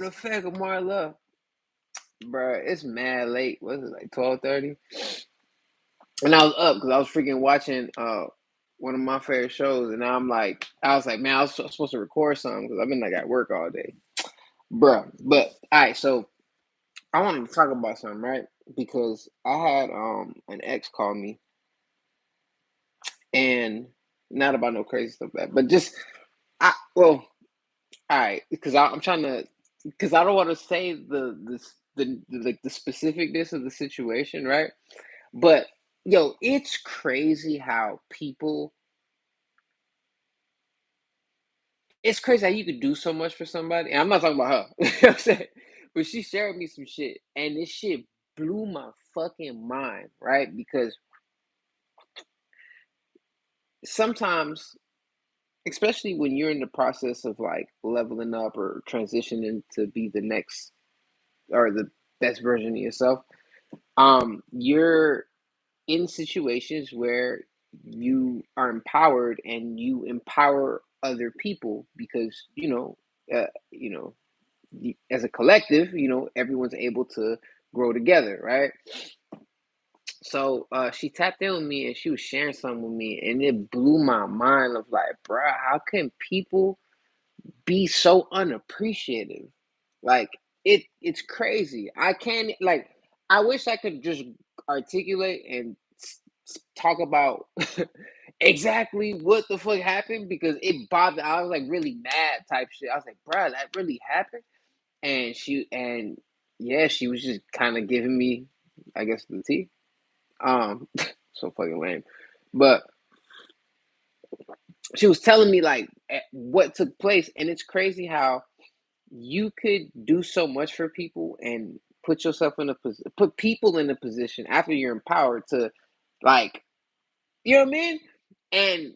The effect of Marla, bro, it's mad late. Was it like 12:30? And I was up because I was freaking watching one of my favorite shows, and I'm like, I was like, man, I was supposed to record something because I've been like at work all day, bro. But all right, so I wanted to talk about something, right? Because I had an ex call me, and not about no crazy stuff, but just I well, all right, because I'm trying to, because I don't want to say the specificness of the situation, right? But yo, it's crazy how people. It's crazy how you could do so much for somebody. And I'm not talking about her. You know what I'm saying? But she shared me some shit, and this shit blew my fucking mind, right? Because sometimes, especially when you're in the process of like leveling up or transitioning to be the next or the best version of yourself, you're in situations where you are empowered and you empower other people because you know as a collective, everyone's able to grow together, right? So she tapped in with me and she was sharing something with me, and it blew my mind of like, bruh, how can people be so unappreciative? Like it's crazy. I can't like I wish I could just articulate and talk about exactly what the fuck happened because it bothered. I was like really mad type shit. I was like, bruh, that really happened. And yeah, she was just kind of giving me, I guess, the tea. So fucking lame. But she was telling me like what took place, and it's crazy how you could do so much for people and put yourself in a position, put people in a position after you're empowered to, like, you know what I mean? And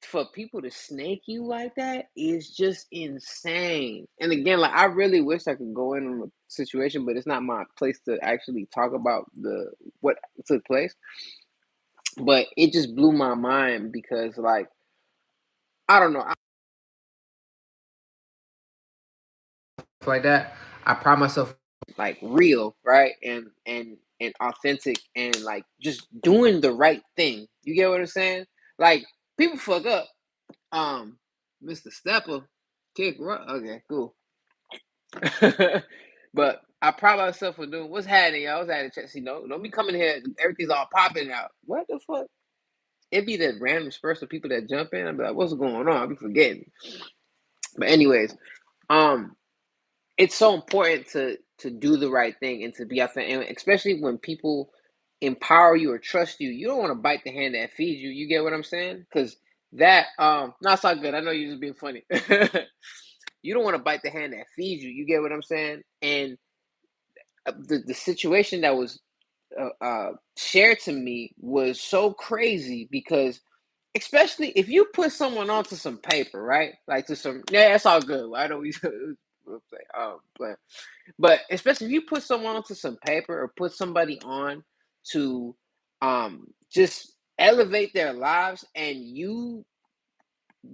for people to snake you like that is just insane. And again, like I really wish I could go in on a situation, but it's not my place to actually talk about the what took place. But it just blew my mind because, like, I don't know, like that. I pride myself like real, right, and authentic, and like just doing the right thing. You get what I'm saying? Like people fuck up. Mr. Stepper, kick. Okay, cool. But I pride myself for doing what's happening, y'all. What's happening, Chelsea? No, don't be coming here. Everything's all popping out. What the fuck? It be that random spurts of people that jump in. I be like, what's going on? I be forgetting. But anyways, um, it's so important to do the right thing and to be authentic, and especially when people empower you or trust you. You don't want to bite the hand that feeds you. You get what I'm saying? Because that that's not good. I know you're just being funny. You don't want to bite the hand that feeds you. You get what I'm saying? And the situation that was shared to me was so crazy because especially if you put someone onto some paper, right? Like to some, yeah, that's all good. I don't but especially if you put someone onto some paper or put somebody on to just elevate their lives, and you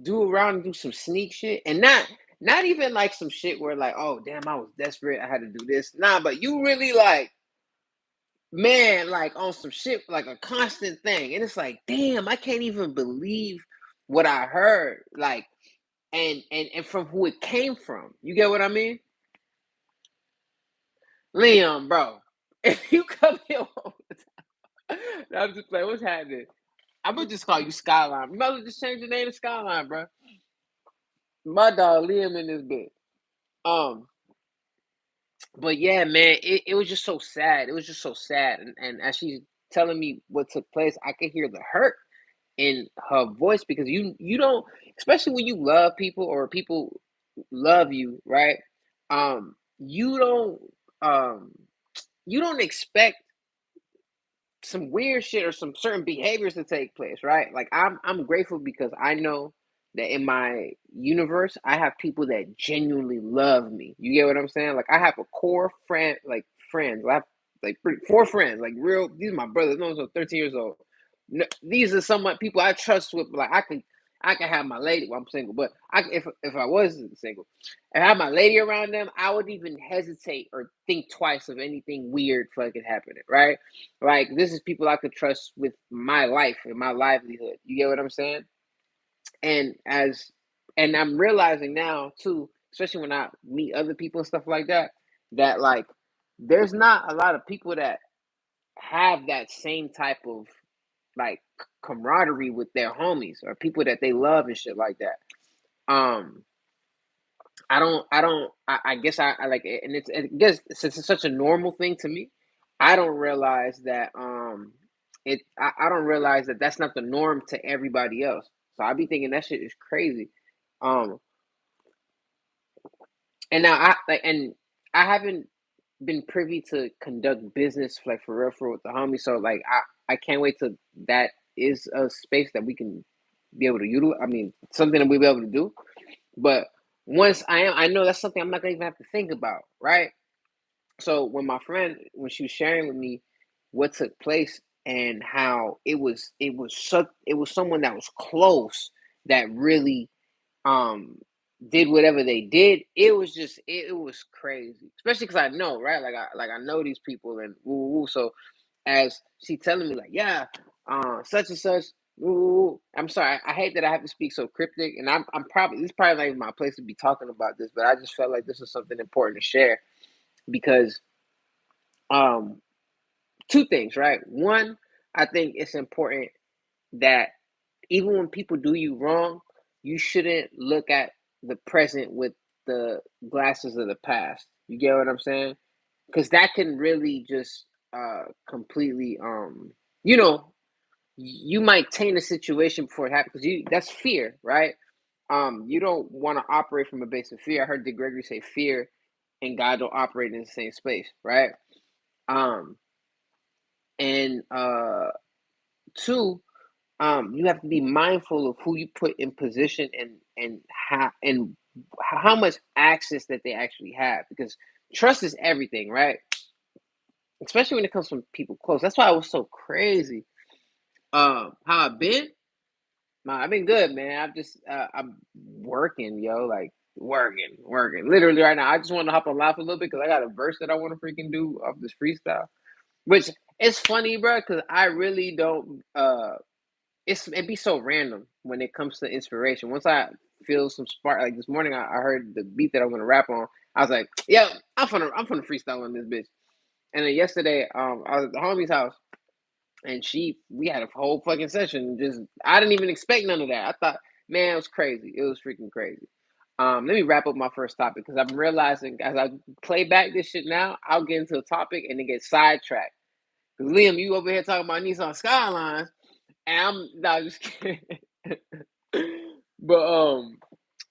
do around and do some sneak shit, and not even like some shit where like, oh damn, I was desperate, I had to do this. Nah, but you really like, man, like on some shit, like a constant thing. And it's like, damn, I can't even believe what I heard. Like, and from who it came from. You get what I mean? Liam, bro. If you come here all the time, I'm just like, what's happening? I'm gonna just call you Skyline. You might as well just change your name to Skyline, bro. My dog Liam in this bit. Um, but yeah, man, it was just so sad. It was just so sad. And as she's telling me what took place, I could hear the hurt in her voice because you don't, especially when you love people or people love you, right? You don't um you don't expect some weird shit or some certain behaviors to take place, right? Like I'm grateful because I know that in my universe I have people that genuinely love me. You get what I'm saying? Like I have a core friend, like friends. I have like four friends, like real. These are my brothers. No, so 13 years old. No, these are some people I trust with. Like I can. I can have my lady. Well, I'm single, but if I wasn't single, and I had my lady around them, I would even hesitate or think twice of anything weird fucking happening. Right? Like this is people I could trust with my life and my livelihood. You get what I'm saying? And and I'm realizing now too, especially when I meet other people and stuff like that, that like there's not a lot of people that have that same type of like camaraderie with their homies or people that they love and shit like that. Um, I guess I like it, and I guess since it's such a normal thing to me, I don't realize that I don't realize that that's not the norm to everybody else. So I be thinking that shit is crazy. Um, and now I like, and I haven't been privy to conduct business like for real with the homies. So like I can't wait till that is a space that we can be able to utilize. I mean, something that we'll be able to do. But once I know that's something I'm not gonna even have to think about, right? So when my friend, when she was sharing with me what took place and how it was someone that was close that really um did whatever they did, it was just it was crazy, especially because I know, right, like I know these people and woo, woo, woo. So as she telling me like, yeah, such and such, woo, woo, woo. I'm sorry, I hate that I have to speak so cryptic, and I'm probably, this is probably not even my place to be talking about this, but I just felt like this is something important to share because um two things, right? One, I think it's important that even when people do you wrong, you shouldn't look at the present with the glasses of the past. You get what I'm saying? Because that can really just completely you know, you might taint a situation before it happens because you that's fear, right? You don't want to operate from a base of fear. I heard Dick Gregory say fear and God don't operate in the same space, right? Um and two, you have to be mindful of who you put in position and how much access that they actually have because trust is everything, right? Especially when it comes from people close. That's why it was so crazy. How I've been, man, I've been good, man. I'm working, yo, like working. Literally right now, I just want to hop on live a little bit because I got a verse that I want to freaking do off this freestyle. Which it's funny, bro, because I really don't. It'd be so random when it comes to inspiration. Once I feel some spark, like this morning, I heard the beat that I'm gonna rap on. I was like, yeah, I'm gonna freestyle on this bitch. And then yesterday, I was at the homie's house, and we had a whole fucking session. Just I didn't even expect none of that. I thought, man, it was crazy. It was freaking crazy. Let me wrap up my first topic because I'm realizing as I play back this shit now, I'll get into a topic and then get sidetracked. Because Liam, you over here talking about Nissan Skylines, and I'm not just kidding. but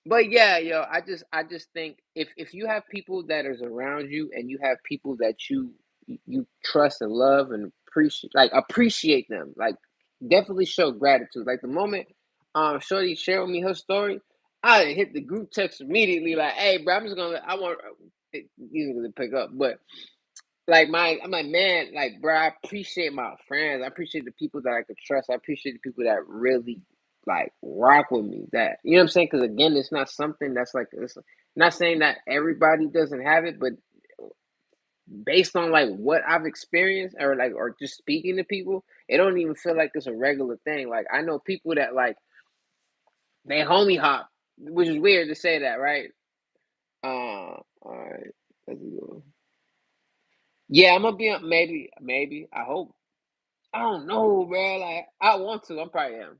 but yeah, yo, I just think if you have people that is around you and you have people that you trust and love and appreciate them, like definitely show gratitude. Like the moment Shorty shared with me her story, I hit the group text immediately like, hey bro, I want you to pick up, but like I'm like, man, like bro, I appreciate my friends. I appreciate the people that I could trust. I appreciate the people that really like rock with me. That you know what I'm saying? Because again, it's not something that's like it's not saying that everybody doesn't have it, but based on like what I've experienced or just speaking to people, it don't even feel like it's a regular thing. Like I know people that like they homie hop, which is weird to say that, right? All right, let's go. Yeah, I'm gonna be on maybe. I hope. I don't know, bro. Like I want to. I'm probably am.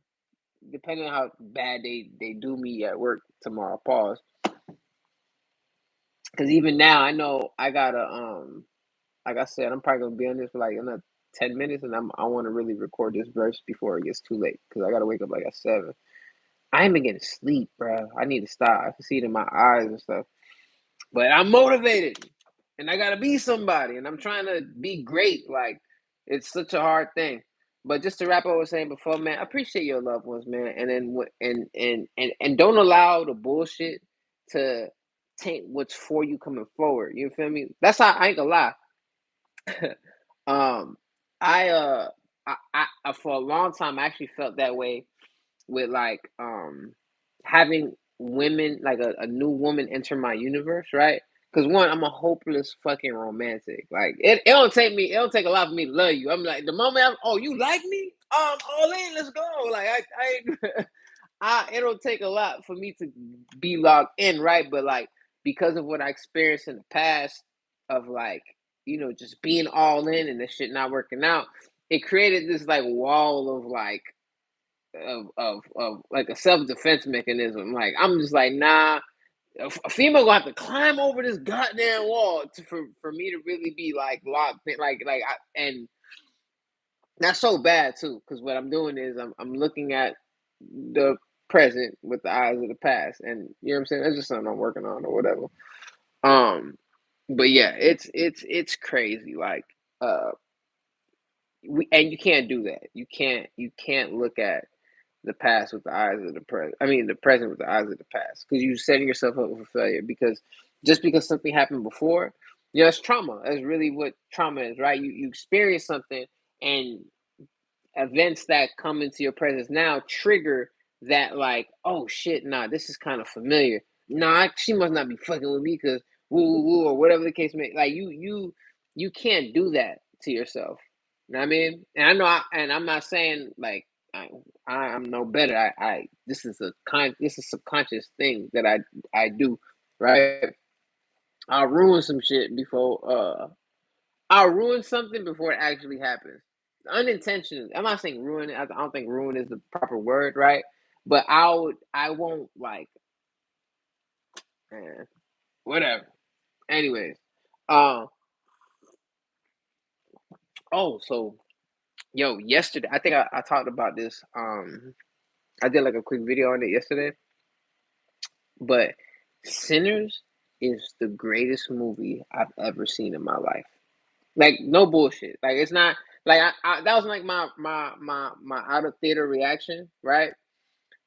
Depending on how bad they do me at work tomorrow. Pause. Because even now, I know I gotta like I said, I'm probably gonna be on this for like another 10 minutes, and I want to really record this verse before it gets too late. Because I gotta wake up like at 7. I ain't been getting sleep, bro. I need to stop. I can see it in my eyes and stuff. But I'm motivated and I gotta be somebody and I'm trying to be great. Like it's such a hard thing. But just to wrap up what I was saying before, man, appreciate your loved ones, man. And then and don't allow the bullshit to taint what's for you coming forward. You feel me? That's how I ain't gonna lie. um I for a long time I actually felt that way with like having women like a new woman enter my universe, right? Because one, I'm a hopeless fucking romantic. Like it don't take a lot for me to love you. I'm like the moment oh, you like me? All in, let's go. Like I it don't take a lot for me to be locked in, right? But like because of what I experienced in the past of like, just being all in and this shit not working out, it created this like wall of like of like a self defense mechanism. Like I'm just like, nah, a female gonna have to climb over this goddamn wall for me to really be like locked in, and that's so bad too. Because what I'm doing is I'm looking at the present with the eyes of the past, and you know what I'm saying. That's just something I'm working on or whatever. Um, but yeah, it's crazy. Like uh, and you can't do that. You can't look at the past with the eyes of the present. I mean, the present with the eyes of the past, because you're setting yourself up for failure. Because just because something happened before, it's trauma. That's really what trauma is, right? You experience something, and events that come into your presence now trigger that, like, oh shit, nah, this is kind of familiar. Nah, she must not be fucking with me because woo woo woo or whatever the case may. Like you can't do that to yourself. You know what I mean? And I know, and I'm not saying like I'm no better. This is subconscious thing that I do, right? I'll ruin some shit before I'll ruin something before it actually happens. Unintentionally. I'm not saying ruin it. I don't think ruin is the proper word, right? But I won't like, man, whatever. Anyways, um, so yo, yesterday I think I talked about this. I did like a quick video on it yesterday, but Sinners is the greatest movie I've ever seen in my life. Like no bullshit. Like it's not like that was like my out of theater reaction, right?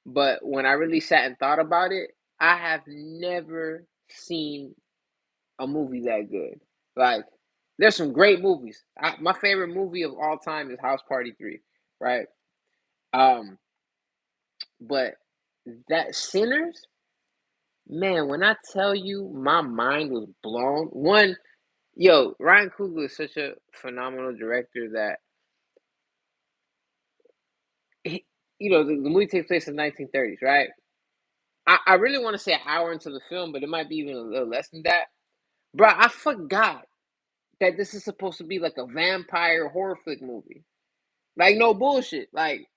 But when I really sat and thought about it, I have never seen a movie that good. Like, there's some great movies. My favorite movie of all time is House Party 3, right? Um, but that Sinners, man, when I tell you my mind was blown. One, yo, Ryan Coogler is such a phenomenal director that he, the movie takes place in the 1930s, right? I really want to say an hour into the film, but it might be even a little less than that. Bro, I forgot that this is supposed to be like a vampire horror flick movie. Like no bullshit. Like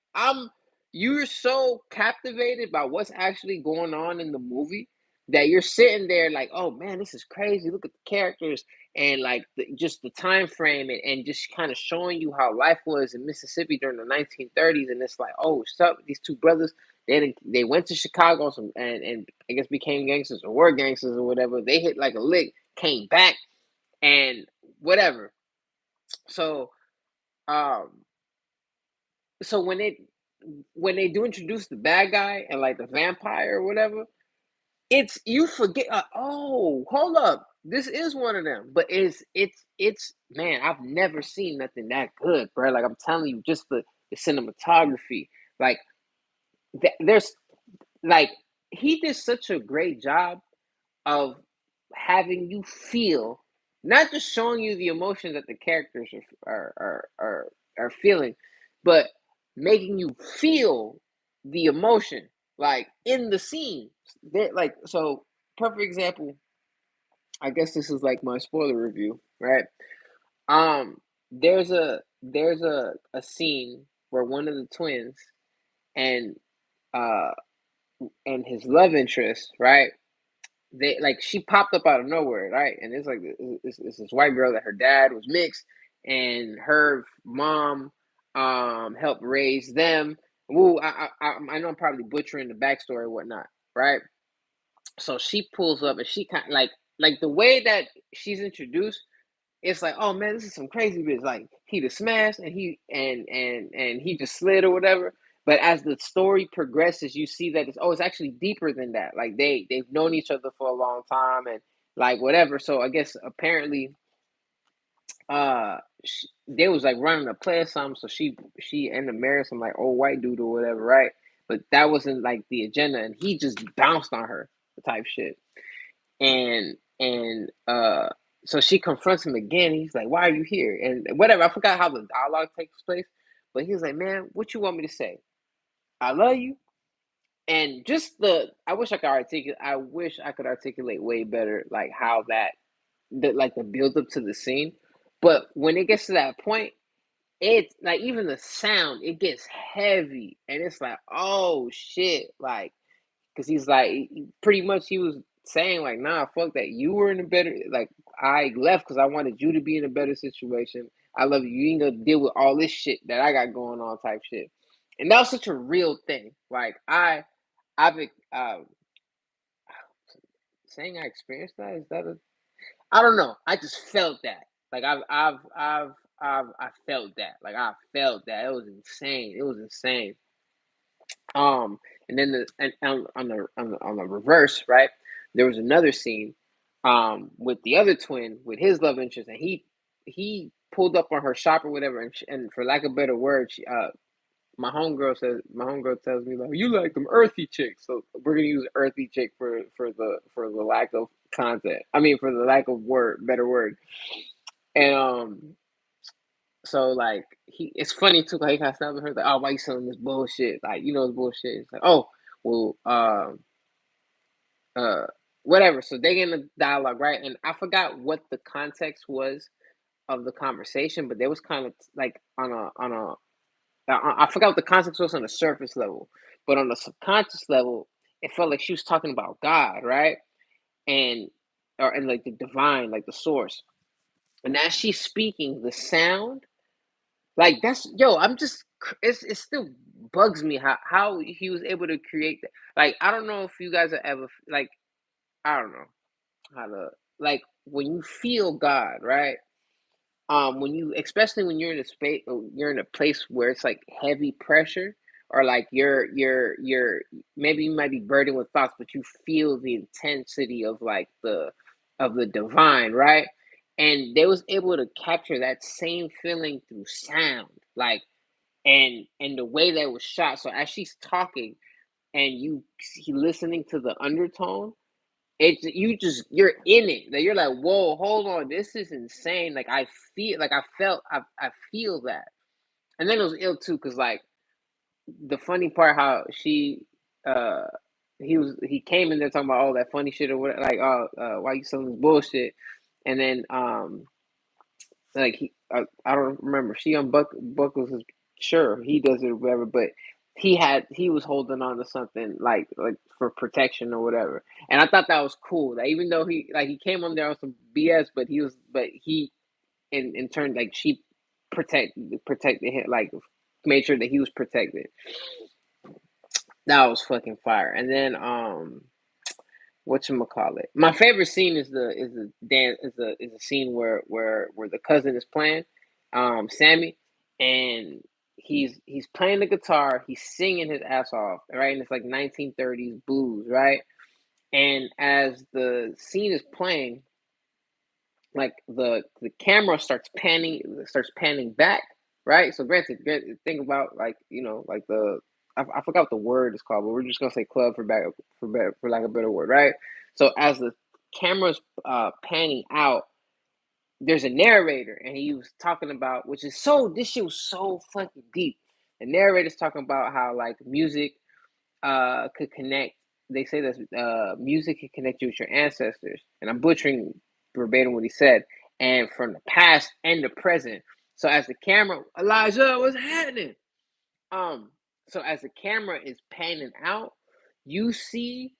you're so captivated by what's actually going on in the movie that you're sitting there like, oh man, this is crazy. Look at the characters and like just the time frame and just kind of showing you how life was in Mississippi during the 1930s. And it's like, oh, stuff. These two brothers, they went to Chicago and I guess became gangsters or were gangsters or whatever. They hit like a lick, came back and whatever. So um so when they do introduce the bad guy and like the vampire or whatever, it's you forget. Oh, hold up, this is one of them. But it's man, I've never seen nothing that good, bro. Like I'm telling you, just the cinematography, like there's like he did such a great job of having you feel, not just showing you the emotions that the characters are feeling, but making you feel the emotion like in the scene. Like so, perfect example. I guess this is like my spoiler review, right? Um, there's a scene where one of the twins and uh and his love interest, right? They like she popped up out of nowhere, right? And it's like it's this white girl that her dad was mixed, and her mom helped raise them. Woo, I know I'm probably butchering the backstory and whatnot, right? So she pulls up and she kind of like the way that she's introduced. It's like, oh man, this is some crazy bitch. Like he just smashed and he just slid or whatever. But as the story progresses, you see that it's actually deeper than that. Like they've known each other for a long time and like whatever. So I guess apparently they was like running a play or something. So she ended up marrying some like old white dude or whatever, right? but that wasn't like the agenda, and he just bounced on her type shit. And so she confronts him again. He's like, "Why are you here?" And whatever. I forgot how the dialogue takes place, but he was like, "Man, what you want me to say? I love you." And just I wish I could articulate. I wish I could articulate way better, like how like the build up to the scene. But when it gets to that point, it's like even the sound, it gets heavy, and it's like, oh shit, like because he's like, pretty much he was saying like, nah, fuck that. You were in a better, like, I left because I wanted you to be in a better situation. I love you. You ain't gonna deal with all this shit that I got going on, type shit. And that was such a real thing. Like I've saying I experienced that, is that a, I don't know. I just felt that. Like I felt that. Like I felt that. It was insane. It was insane. Um, and then on the reverse, right? There was another scene, with the other twin with his love interest, and he pulled up on her shop or whatever, and for lack of a better word, my homegirl tells me like, you like them earthy chicks, so we're gonna use earthy chick for the lack of content. I mean, for the lack of better word, and so like it's funny too. Like he kind of snapped at her like, "Oh, why you selling this bullshit? Like you know it's bullshit." It's like, "Oh, well, uh, whatever." So they get in the dialogue, right? And I forgot what the context was of the conversation, but there was kind of like I forgot what the context was on the surface level, but on the subconscious level, it felt like she was talking about God, right? And and like the divine, like the source. And as she's speaking, the sound. Like that's yo, I'm just it still bugs me how he was able to create that. Like I don't know if you guys are ever like I don't know how to like when you feel God, right? When you especially when you're in a space you're in a place where it's like heavy pressure or like you're maybe you might be burdened with thoughts, but you feel the intensity of the divine, right? And they was able to capture that same feeling through sound. Like and the way that was shot. So as she's talking and you listening to the undertone, it's you're in it. Like you're like, whoa, hold on, this is insane. Like I feel that. And then it was ill too, because like the funny part how uh he came in there talking about all that funny shit or what like why you selling this bullshit, and then like I don't remember. She on Buckles is sure he does it or whatever, but he was holding on to something like for protection or whatever. And I thought that was cool. That even though he came on there on some BS, but he in turn like she protected him, like made sure that he was protected. That was fucking fire. And then whatchamacallit. My favorite scene is the dance is a scene where the cousin is playing, Sammy, and he's playing the guitar, he's singing his ass off, right? And it's like 1930s blues, right? And as the scene is playing, like the camera starts panning back, right? So think about like like I forgot what the word is called, but we're just gonna say club for lack of a better word, right? So as the camera's panning out, there's a narrator, and he was talking about, which is so this shit was so fucking deep. The narrator's talking about how like music could connect. They say that music can connect you with your ancestors, and I'm butchering verbatim what he said, and from the past and the present. So as the camera, Elijah, what's happening? Um, so as the camera is panning out, you see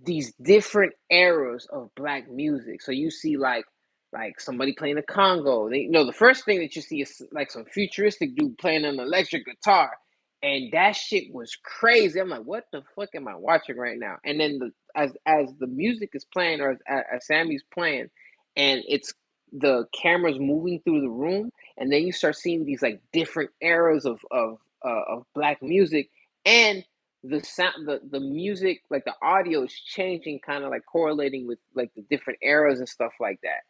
these different eras of black music. So you see like somebody playing a Congo. The first thing that you see is like some futuristic dude playing an electric guitar, and that shit was crazy. I'm like, what the fuck am I watching right now? And then as the music is playing, or as Sammy's playing, and it's the camera's moving through the room, and then you start seeing these like different eras of black music, and the sound the music, like the audio is changing, kind of like correlating with like the different eras and stuff like that.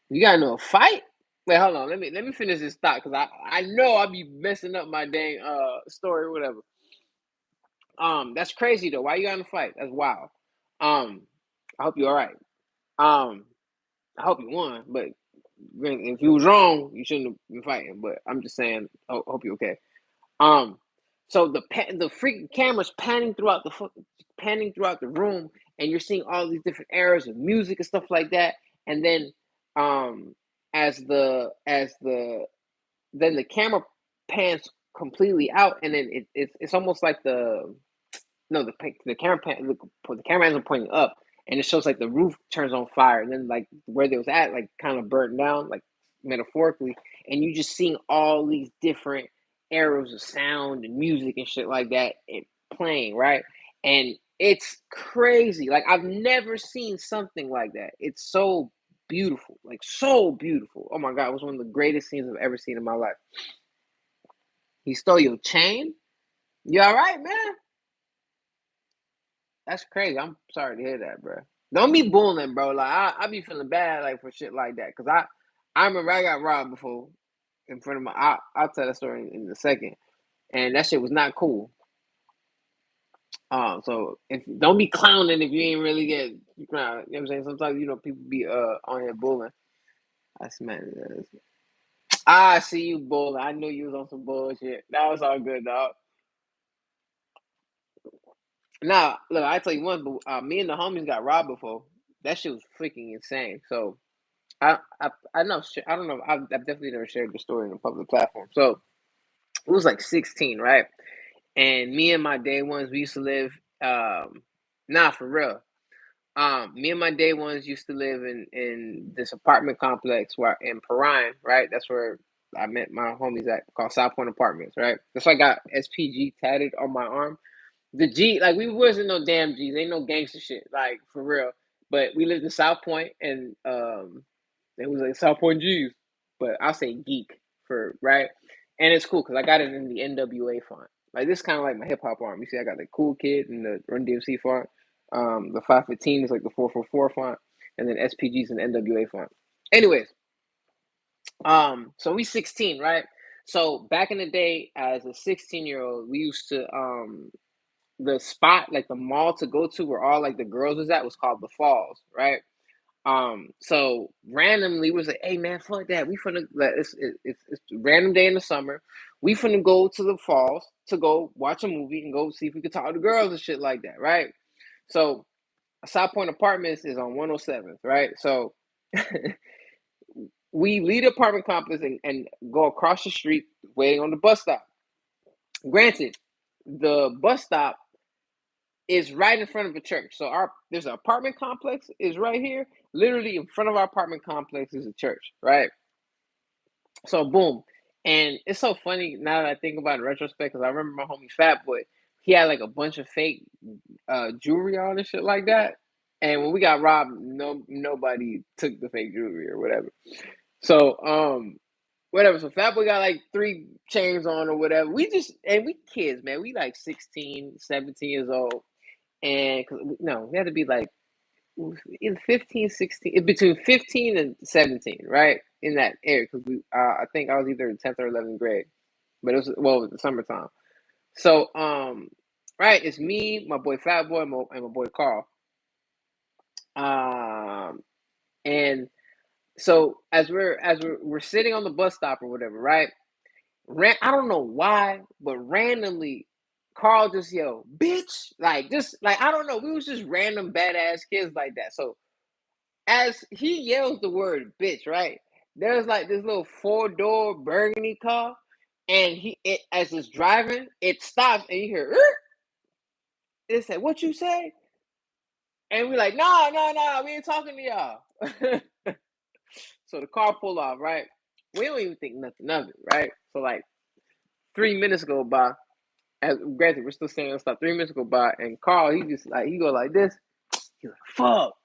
You gotta know a fight. Wait, hold on. Let me finish this thought because I know I'll be messing up my dang story or whatever. That's crazy though. Why you got in a fight? That's wild. Um, I hope you're all right. Um, I hope you won, but if you was wrong, you shouldn't have been fighting. But I'm just saying, hope you're okay. Um, so the freaking camera's panning throughout the room, and you're seeing all these different eras of music and stuff like that. And then, um, as the then the camera pans completely out, and then it's almost like the no the camera the camera isn't pointing up, and it shows like the roof turns on fire, and then like where they was at like kind of burnt down like metaphorically, and you just seeing all these different arrows of sound and music and shit like that playing right, and it's crazy. Like I've never seen something like that. It's so beautiful, like so beautiful. Oh my god, it was one of the greatest scenes I've ever seen in my life. He stole your chain? You all right, man? That's crazy. I'm sorry to hear that, bro. Don't be bullying, bro. Like I be feeling bad like for shit like that. Cause I remember I got robbed before in front of my. I'll tell that story in a second. And that shit was not cool. So if don't be clowning if you ain't really get. You know what I'm saying? Sometimes people be on here bullying. I smell it. I see you bullying. I knew you was on some bullshit. That was all good, dog. Now, look, I tell you one, but me and the homies got robbed before. That shit was freaking insane. So I know I don't know I've definitely never shared the story on a public platform. So it was like 16, right? And me and my day ones we used to live nah for real. Me and my day ones used to live in this apartment complex where in Perrine, right? That's where I met my homies at called South Point Apartments, right? That's why I got SPG tatted on my arm. The G, like we wasn't no damn G's, ain't no gangster shit, like for real. But we lived in South Point, and it was like South Point G's. But I'll say geek for right, and it's cool because I got it in the NWA font. Like this kind of like my hip hop arm. You see, I got the Cool Kid and the Run DMC font. The 515 is like the 444 font, and then SPG's an NWA font. Anyways, so we 16, right? So back in the day, as a 16-year-old, we used to the spot, like the mall to go to where all like the girls was at was called the Falls, right? So randomly was like, hey man, fuck that. We finna like, it's a random day in the summer. We finna go to the falls to go watch a movie and go see if we could talk to girls and shit like that, right? So South Point Apartments is on 107th, right? So we leave the apartment complex and go across the street waiting on the bus stop. Granted, the bus stop is right in front of a church. So there's an apartment complex is right here. Literally in front of our apartment complex is a church, right? So boom. And it's so funny now that I think about it in retrospect, because I remember my homie Fat Boy, he had like a bunch of fake jewelry on and shit like that. And when we got robbed, nobody took the fake jewelry or whatever. So whatever. So Fat Boy got like 3 chains on or whatever. We kids, man. We like 16, 17 years old. And no, we had to be like in 15, 16, between 15 and 17, right? In that area, because I think I was either in 10th or 11th grade, but it was the summertime. So, right, it's me, my boy Fat Boy, and my boy Carl. Um, and so as we're sitting on the bus stop or whatever, right? I don't know why, but randomly, Carl just yelled, "Bitch!" Like just like I don't know, we was just random badass kids like that. So as he yells the word bitch, right? There's like this little 4-door burgundy car, and as it's driving, it stops and you hear "Er?" It said, "What you say?" And we're like, "No, no, no, we ain't talking to y'all." So the car pull off, right? We don't even think nothing of it, right? So like 3 minutes go by. As granted, we're still saying stuff. 3 minutes go by, and Carl, he go like this. He's like, "Fuck."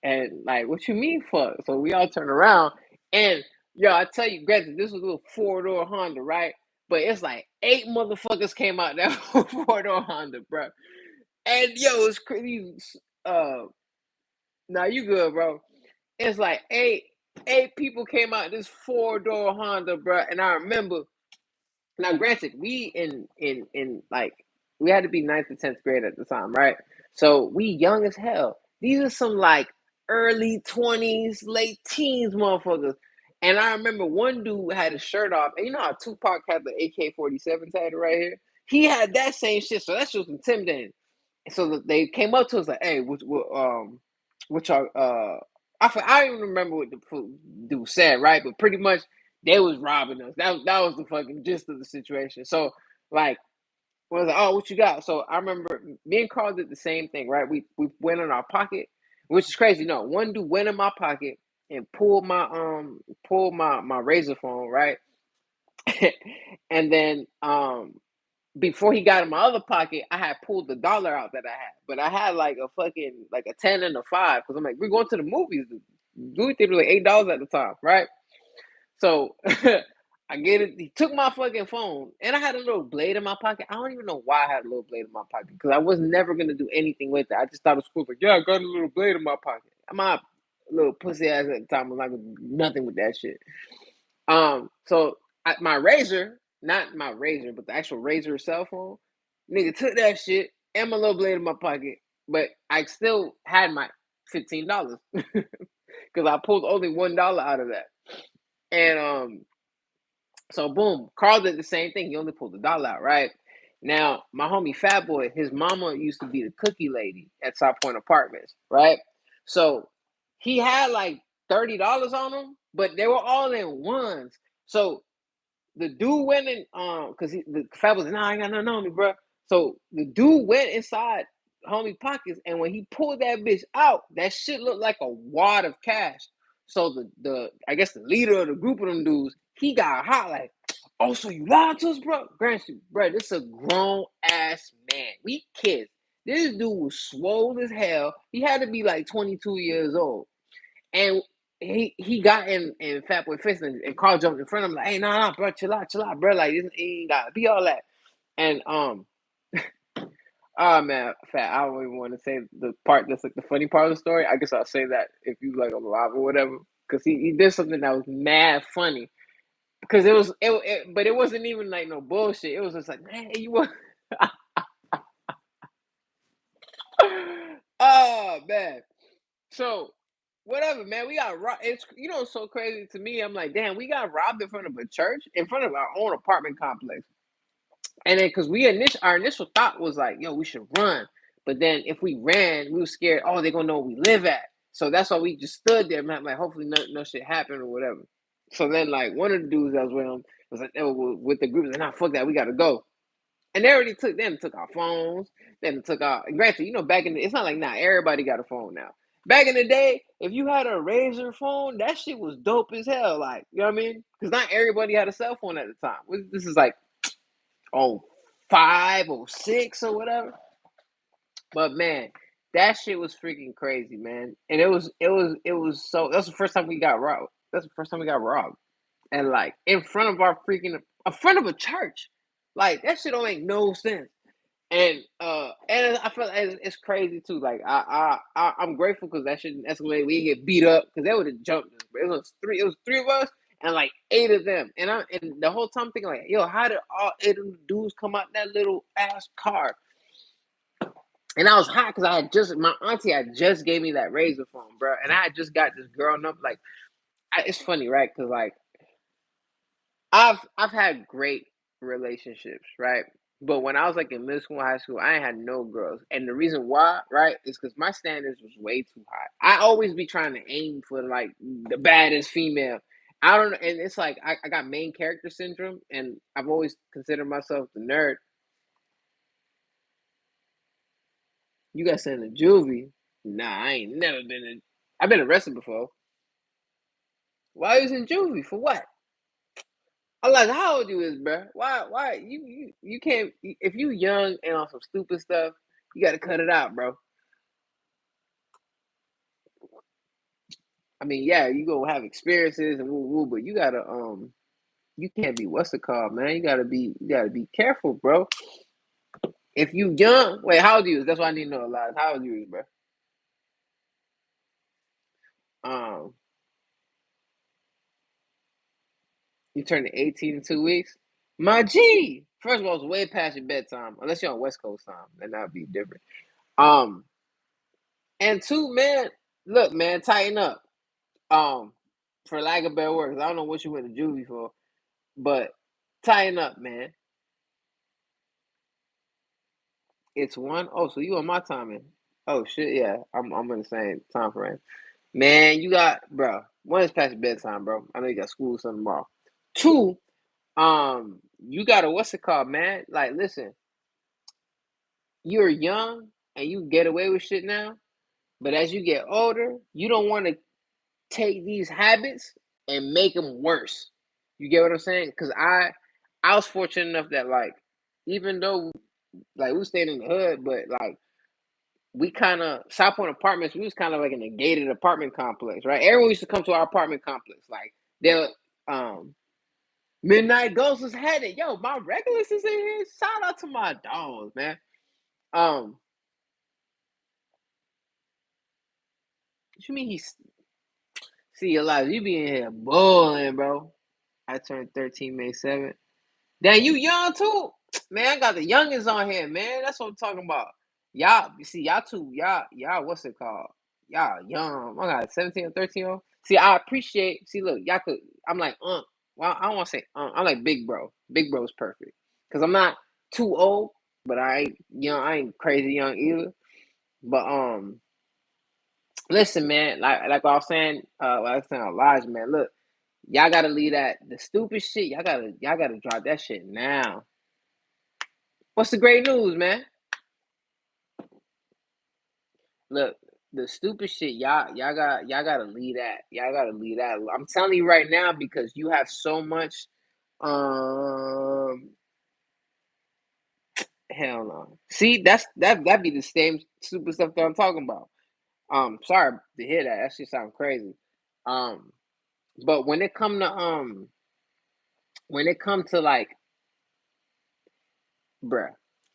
And like, what you mean fuck? So we all turn around and yo, I tell you, granted, this was a little 4-door Honda, right? But it's like 8 motherfuckers came out that 4-door Honda, bro. And yo, it's crazy. Uh, now you good, bro. It's like 8 8 people came out in this 4-door Honda, bro. And I remember, now granted, we in like we had to be ninth to 10th grade at the time, right? So we young as hell. These are some like early 20s, late teens motherfuckers. And I remember one dude had his shirt off, and you know how Tupac had the AK-47 tattoo right here? He had that same shit, so that shit was intimidating. So they came up to us like, "Hey, what y'all I don't even remember what the dude said, right? But pretty much they was robbing us. That was the fucking gist of the situation. So like, was like, oh, what you got? So I remember me and Carl did the same thing, right? We went in our pocket, which is crazy. No, one dude went in my pocket and pulled my razor phone, right? And then before he got in my other pocket, I had pulled the dollar out that I had, but I had like a fucking like a 10 and a 5 because I'm like, we're going to the movies. The movie theater was like $8 at the time, right? So I get it. He took my fucking phone, and I had a little blade in my pocket. I don't even know why I had a little blade in my pocket because I was never gonna do anything with it. I just thought it was cool. Like, yeah, I got a little blade in my pocket. My little pussy ass at the time was like nothing with that shit. So my razor, not my razor, but the actual razor cell phone, nigga took that shit and my little blade in my pocket, but I still had my $15 because I pulled only $1 out of that. And so boom, Carl did the same thing. He only pulled the dollar out, right? Now, my homie Fat Boy, his mama used to be the cookie lady at South Point Apartments, right? So he had like $30 on him, but they were all in ones. So the dude went in because the Fat was like, nah, I ain't got nothing on me, bro. So the dude went inside homie pockets, and when he pulled that bitch out, that shit looked like a wad of cash. So the I guess the leader of the group of them dudes, he got hot like, oh, so you lied to us, bro? Grant you, bro, this is a grown ass man. We kids. This dude was swole as hell. He had to be like 22 years old. And he got in Fat Boy Fist, and Carl jumped in front of him like, hey, nah, bro, chill out, bro. Like, this ain't gotta be all that. And oh man, Fat, I don't even want to say the part that's like the funny part of the story. I guess I'll say that if you like on live or whatever, because he did something that was mad funny. Because but it wasn't even like no bullshit. It was just like, man, you want. Oh man. So whatever, man. We got robbed. It's it's so crazy to me. I'm like, damn, we got robbed in front of a church, in front of our own apartment complex. And then because our initial thought was like, yo, we should run. But then if we ran, we were scared. Oh, they're gonna know where we live at. So that's why we just stood there, man. Like, hopefully, no shit happened or whatever. So then, like, one of the dudes that was with him was like, oh, with the group, like, nah, fuck that, we gotta go. And they already took our phones. Then took our. And granted, back in it's not like now everybody got a phone now. Back in the day, if you had a Razor phone, that shit was dope as hell. Like, you know what I mean? Because not everybody had a cell phone at the time. This is like oh 05, 06 or whatever. But man, that shit was freaking crazy, man. And it was so. That's the first time we got robbed. That's the first time we got robbed, and like in front of our freaking, in front of a church. Like that shit don't make no sense. And I feel like it's crazy too. Like I'm grateful because that shit didn't escalate. We didn't get beat up because they would have jumped us. But it was three of us and like 8 of them. And the whole time thinking like, yo, how did all 8 of the dudes come out that little ass car? And I was hot because my auntie had just gave me that razor phone, bro, and I had just got this girl up. Like, it's funny, right? Because like I've had great relationships, right? But when I was like in middle school, high school, I ain't had no girls, and the reason why, right, is because my standards was way too high. I always be trying to aim for like the baddest female. I don't know, and it's like I got main character syndrome, and I've always considered myself the nerd. You got sent to juvie? Nah, I ain't never been in. I've been arrested before. Why you was in juvie for what? I'm like, how old you is, bro? Why you can't if you young and on some stupid stuff, you got to cut it out, bro. I mean, yeah, you gonna have experiences and woo woo, but you gotta you can't be what's it called, man. You gotta be careful, bro. If you young, wait, how old you is? That's what I need to know, a lot. How old you is, bro? Um, You turning 18 in 2 weeks? My G! First of all, it's way past your bedtime. Unless you're on West Coast time. Then that'd be different. Um, and two, man, look, man, tighten up. Um, for lack of better words, I don't know what you went to juvie for, but tighten up, man. It's one. Oh, so you on my timing? Oh shit, yeah. I'm in the same time frame. Man, you got, bro. One is past your bedtime, bro. I know you got school or something tomorrow. Two, you gotta what's it called, man? Like, listen, you're young and you get away with shit now, but as you get older, you don't want to take these habits and make them worse. You get what I'm saying? Because I was fortunate enough that like, even though like we stayed in the hood, but like we kind of South Point Apartments. We was kind of like in a gated apartment complex, right? Everyone used to come to our apartment complex. Like they'll Midnight Ghost was headed. Yo, my regulars is in here. Shout out to my dogs, man. Um, what you mean he's see alive? You be in here bulling, bro. I turned 13 May 7th. Damn, you young too? Man, I got the youngins on here, man. That's what I'm talking about. Y'all, you see, y'all two, y'all, what's it called? Y'all young. I got 17 or 13 on. See, I appreciate, see, look, y'all could, I'm like, well, I don't want to say, I'm like big bro. Big bro's perfect. Because I'm not too old, but I ain't young, I ain't crazy young either. But, listen, man, like I was saying, Elijah, man, look, y'all gotta leave that, the stupid shit, y'all gotta drop that shit now. What's the great news, man? Look, the stupid shit, y'all gotta leave that. Y'all gotta leave that. I'm telling you right now because you have so much. Um, hell no. See, that'd be the same stupid stuff that I'm talking about. Sorry to hear that. That shit sound crazy. Um, but when it come to like, bruh.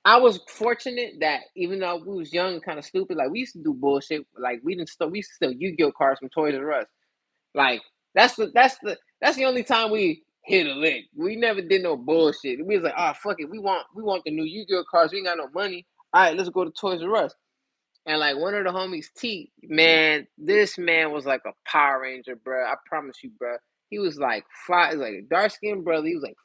I was fortunate that even though we was young and kind of stupid, like we used to do bullshit. Like we used to steal Yu-Gi-Oh cards from Toys R Us. Like that's the only time we hit a lick. We never did no bullshit. We was like, oh fuck it, we want the new Yu-Gi-Oh cards. We ain't got no money. All right, let's go to Toys R Us. And like one of the homies, T, man, this man was like a Power Ranger, bro. I promise you, bro. He was like five, like a dark skinned brother. He was like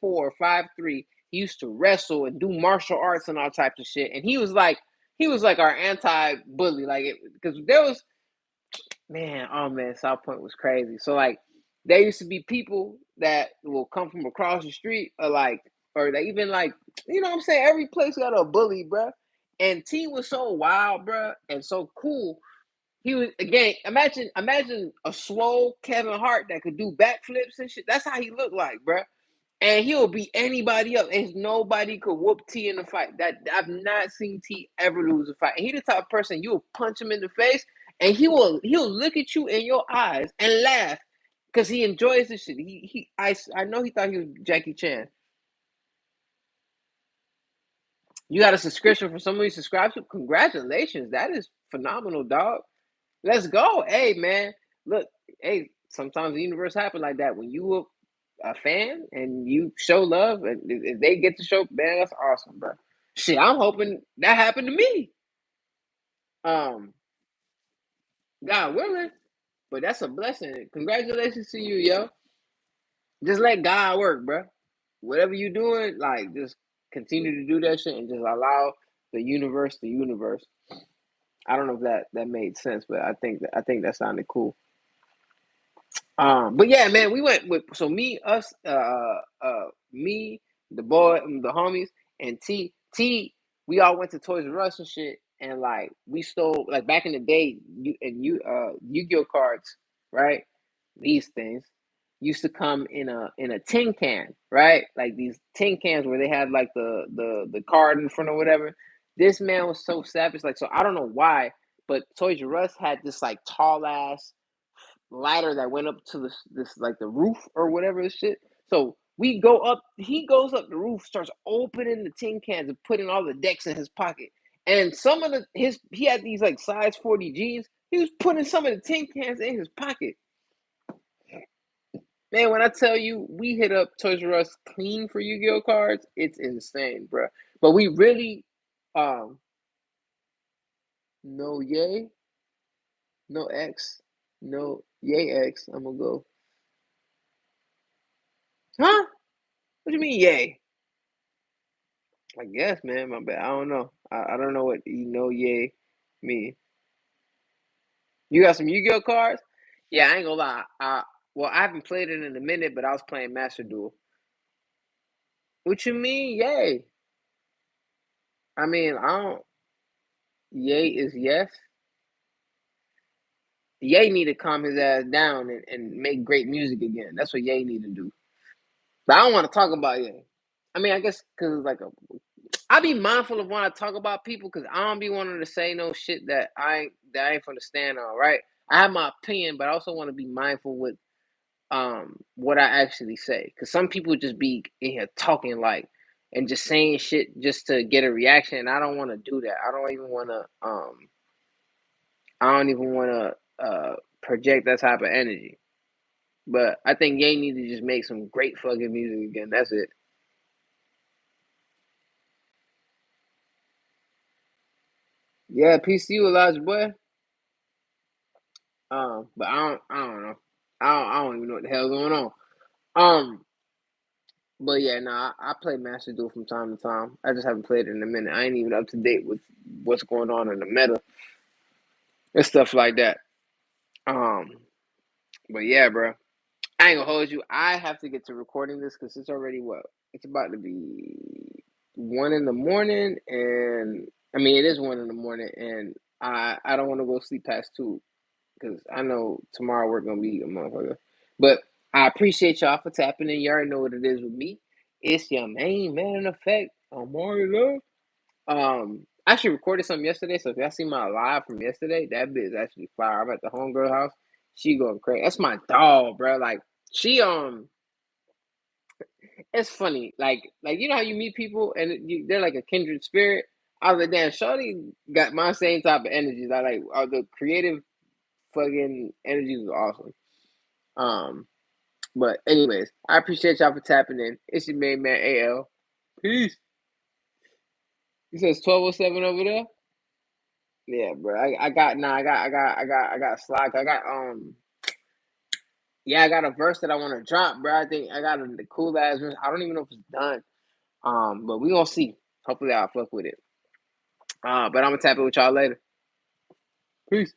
5'4", 5'3". He used to wrestle and do martial arts and all types of shit. And he was like our anti bully, like because there was man, oh man, South Point was crazy. So like, there used to be people that will come from across the street, or they even like, what I'm saying. Every place got a bully, bruh. And T was so wild, bruh, and so cool. He was again. Imagine a swole Kevin Hart that could do backflips and shit. That's how he looked like, bruh. And he'll beat anybody up, and nobody could whoop T in the fight. That I've not seen T ever lose a fight. And he the type of person you'll punch him in the face, and he'll look at you in your eyes and laugh because he enjoys the shit. I know he thought he was Jackie Chan. You got a subscription from somebody you subscribe to? Congratulations, that is phenomenal, dog. Let's go, hey man. Look, hey, sometimes the universe happen like that when you a fan and you show love and if they get to show, man, that's awesome, bro. Shit, I'm hoping that happened to me. Um, God willing, but that's a blessing. Congratulations to you, yo. Just let God work, bro. Whatever you doing, like just continue to do that shit and just allow the universe. I don't know if that made sense, but I think that sounded cool. But yeah, man, we went with so me, us, me, the boy, the homies, and T. We all went to Toys R Us and shit, and like we stole like back in the day, Yu-Gi-Oh cards, right? These things used to come in a tin can, right? Like these tin cans where they had like the card in front or whatever. This man was so savage, like so I don't know why, but Toys R Us had this like tall ass ladder that went up to this like the roof or whatever this shit. So we go up, he goes up the roof, starts opening the tin cans and putting all the decks in his pocket. And some of he had these like size 40 jeans. He was putting some of the tin cans in his pocket. Man, when I tell you we hit up Toys R Us clean for Yu-Gi-Oh cards, it's insane, bro. But we really, um, no yay, no X, no yay X. I'm gonna go, huh? What do you mean yay? I guess, man. My bad. I don't know. I don't know what yay mean. You got some Yu-Gi-Oh cards? Yeah, I ain't gonna lie. Well, I haven't played it in a minute, but I was playing Master Duel. What you mean, yay? I mean, I don't. Yay is yes. Ye need to calm his ass down and make great music again. That's what Ye need to do. But I don't want to talk about Ye. I mean, I guess because like I be mindful of when I talk about people because I don't be wanting to say no shit that I ain't from the stand on. Right? I have my opinion, but I also want to be mindful with what I actually say because some people just be in here talking like and just saying shit just to get a reaction. And I don't want to do that. I don't even want to project that type of energy. But I think Ye need to just make some great fucking music again. That's it. Yeah, peace to you, Elijah boy. But I don't know. I don't even know what the hell's going on. Um, but yeah, nah, I play Master Duel from time to time. I just haven't played it in a minute. I ain't even up to date with what's going on in the meta and stuff like that. Um, but yeah, bro, I ain't gonna hold you. I have to get to recording this because it's already what? It's about to be 1 in the morning, and I mean it is 1 in the morning, and I don't want to go sleep past 2 because I know tomorrow we're gonna be a motherfucker. But I appreciate y'all for tapping in. You already know what it is with me. It's your main man in effect. I'm Mario Love. I actually recorded something yesterday, so if y'all see my live from yesterday, that bit is actually fire. I'm at the homegirl house. She going crazy. That's my dog, bro. Like she it's funny. Like you know how you meet people and they're like a kindred spirit. I was like, damn, Shorty got my same type of energies. I like the creative fucking energies was awesome. Um, but anyways, I appreciate y'all for tapping in. It's your main man AL. Peace. He says 12:07 over there. Yeah, bro. I got nah. I got slack. I got yeah. I got a verse that I want to drop, bro. I think I got the cool ass verse. I don't even know if it's done. But we gonna see. Hopefully, I'll fuck with it. But I'm gonna tap it with y'all later. Peace.